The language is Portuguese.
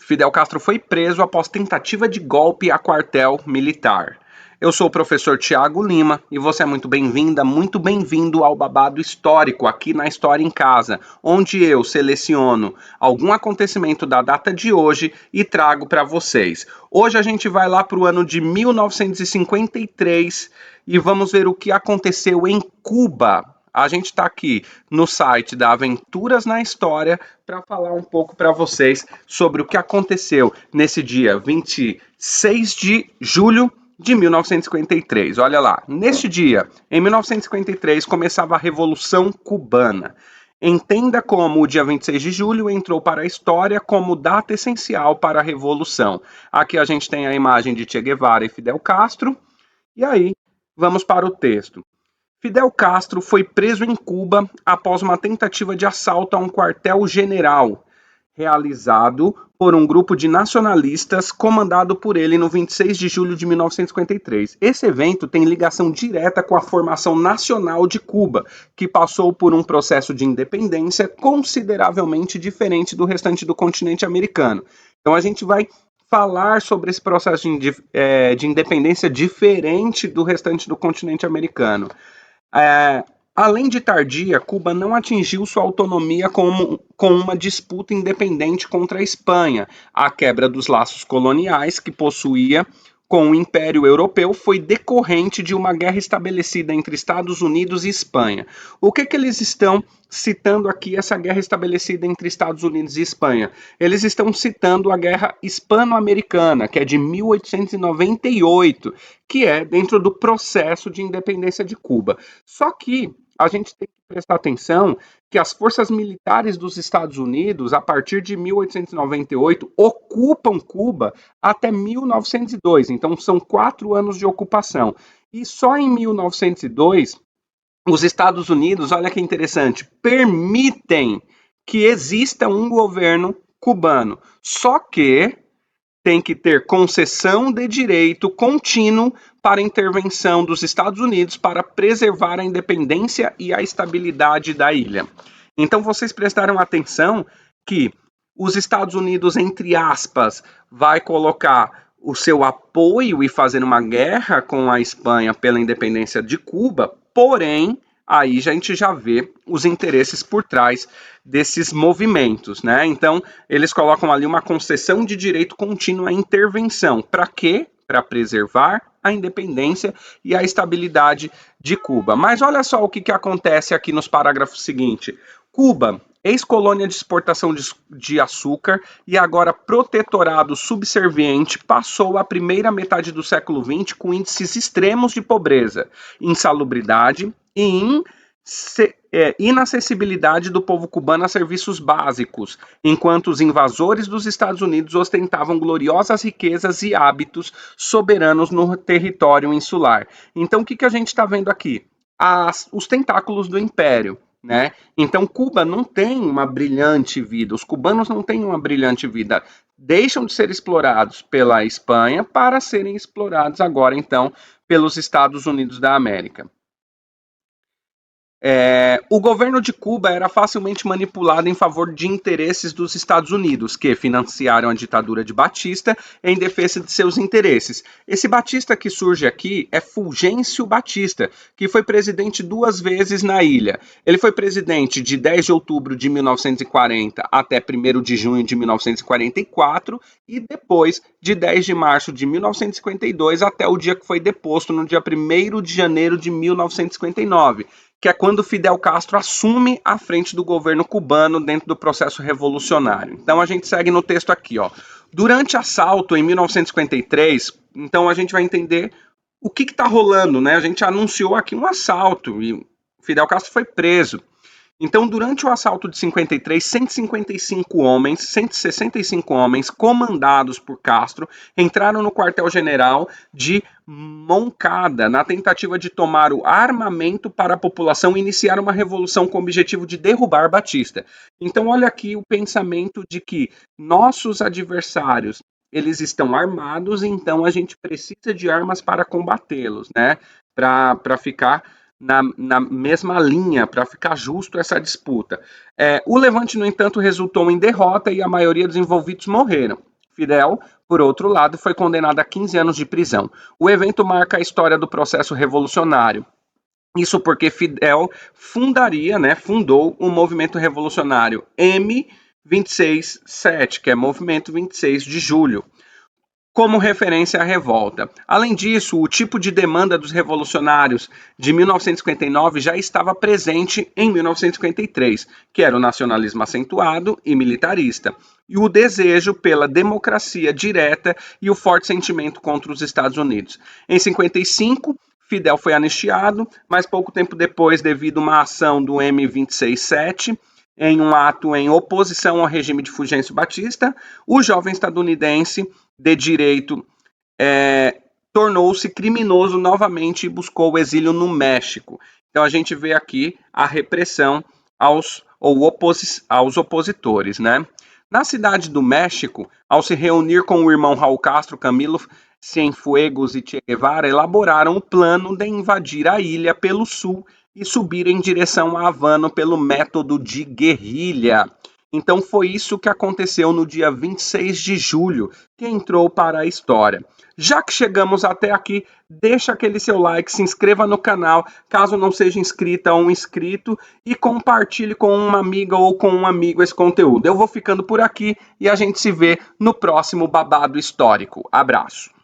Fidel Castro foi preso após tentativa de golpe a quartel militar. Eu sou o professor Tiago Lima e você é muito bem-vinda, muito bem-vindo ao Babado Histórico aqui na História em Casa, onde eu seleciono algum acontecimento da data de hoje e trago para vocês. Hoje a gente vai lá para o ano de 1953 e vamos ver o que aconteceu em Cuba. A gente está aqui no site da Aventuras na História para falar um pouco para vocês sobre o que aconteceu nesse dia 26 de julho de 1953. Olha lá, neste dia, em 1953, começava a Revolução Cubana. Entenda como o dia 26 de julho entrou para a história como data essencial para a Revolução. Aqui a gente tem a imagem de Che Guevara e Fidel Castro. E aí, vamos para o texto. Fidel Castro foi preso em Cuba após uma tentativa de assalto a um quartel-general, realizado por um grupo de nacionalistas comandado por ele no 26 de julho de 1953. Esse evento tem ligação direta com a formação nacional de Cuba, que passou por um processo de independência consideravelmente diferente do restante do continente americano. Então a gente vai falar sobre esse processo de independência diferente do restante do continente americano. Além de tardia, Cuba não atingiu sua autonomia com uma disputa independente contra a Espanha. A quebra dos laços coloniais que possuía com o Império Europeu foi decorrente de uma guerra estabelecida entre Estados Unidos e Espanha. O que eles estão citando aqui, essa guerra estabelecida entre Estados Unidos e Espanha? Eles estão citando a Guerra Hispano-Americana, que é de 1898, que é dentro do processo de independência de Cuba. Só que a gente tem que prestar atenção que as forças militares dos Estados Unidos, a partir de 1898, ocupam Cuba até 1902. Então, são 4 anos de ocupação. E só em 1902, os Estados Unidos, olha que interessante, permitem que exista um governo cubano. Só que tem que ter concessão de direito contínuo para intervenção dos Estados Unidos para preservar a independência e a estabilidade da ilha. Então vocês prestaram atenção que os Estados Unidos, entre aspas, vai colocar o seu apoio e fazer uma guerra com a Espanha pela independência de Cuba, porém, aí a gente já vê os interesses por trás desses movimentos, né? Então, eles colocam ali uma concessão de direito contínuo à intervenção. Para quê? Para preservar a independência e a estabilidade de Cuba. Mas olha só o que acontece aqui nos parágrafos seguintes. Cuba, ex-colônia de exportação de açúcar e agora protetorado subserviente, passou a primeira metade do século XX com índices extremos de pobreza, insalubridade e inacessibilidade do povo cubano a serviços básicos, enquanto os invasores dos Estados Unidos ostentavam gloriosas riquezas e hábitos soberanos no território insular. Então, o que a gente está vendo aqui? Os tentáculos do império. Né? Então, Cuba não tem uma brilhante vida, os cubanos não têm uma brilhante vida, deixam de ser explorados pela Espanha para serem explorados agora, então, pelos Estados Unidos da América. O governo de Cuba era facilmente manipulado em favor de interesses dos Estados Unidos, que financiaram a ditadura de Batista em defesa de seus interesses. Esse Batista que surge aqui é Fulgêncio Batista, que foi presidente 2 vezes na ilha. Ele foi presidente de 10 de outubro de 1940 até 1º de junho de 1944 e depois de 10 de março de 1952 até o dia que foi deposto no dia 1º de janeiro de 1959. Que é quando Fidel Castro assume a frente do governo cubano dentro do processo revolucionário. Então a gente segue no texto aqui, ó. Durante assalto em 1953, então a gente vai entender o que está rolando, né? A gente anunciou aqui um assalto e Fidel Castro foi preso. Então, durante o assalto de 53, 165 homens, comandados por Castro, entraram no quartel-general de Moncada, na tentativa de tomar o armamento para a população e iniciar uma revolução com o objetivo de derrubar Batista. Então, olha aqui o pensamento de que nossos adversários, eles estão armados, então a gente precisa de armas para combatê-los, né? Para ficar na mesma linha, para ficar justo essa disputa. O levante, no entanto, resultou em derrota e a maioria dos envolvidos morreram. Fidel, por outro lado, foi condenado a 15 anos de prisão. O evento marca a história do processo revolucionário. Isso porque Fidel fundou o movimento revolucionário M267, que é Movimento 26 de Julho, como referência à revolta. Além disso, o tipo de demanda dos revolucionários de 1959 já estava presente em 1953, que era o nacionalismo acentuado e militarista, e o desejo pela democracia direta e o forte sentimento contra os Estados Unidos. Em 55, Fidel foi anistiado, mas pouco tempo depois, devido a uma ação do M267, em um ato em oposição ao regime de Fulgêncio Batista, o jovem estadunidense de direito tornou-se criminoso novamente e buscou o exílio no México. Então a gente vê aqui a repressão aos opositores, né? Na cidade do México, ao se reunir com o irmão Raul Castro, Camilo Cienfuegos e Che Guevara, elaboraram o plano de invadir a ilha pelo sul e subir em direção a Havana pelo método de guerrilha. Então foi isso que aconteceu no dia 26 de julho, que entrou para a história. Já que chegamos até aqui, deixa aquele seu like, se inscreva no canal, caso não seja inscrita ou um inscrito, e compartilhe com uma amiga ou com um amigo esse conteúdo. Eu vou ficando por aqui e a gente se vê no próximo Babado Histórico. Abraço!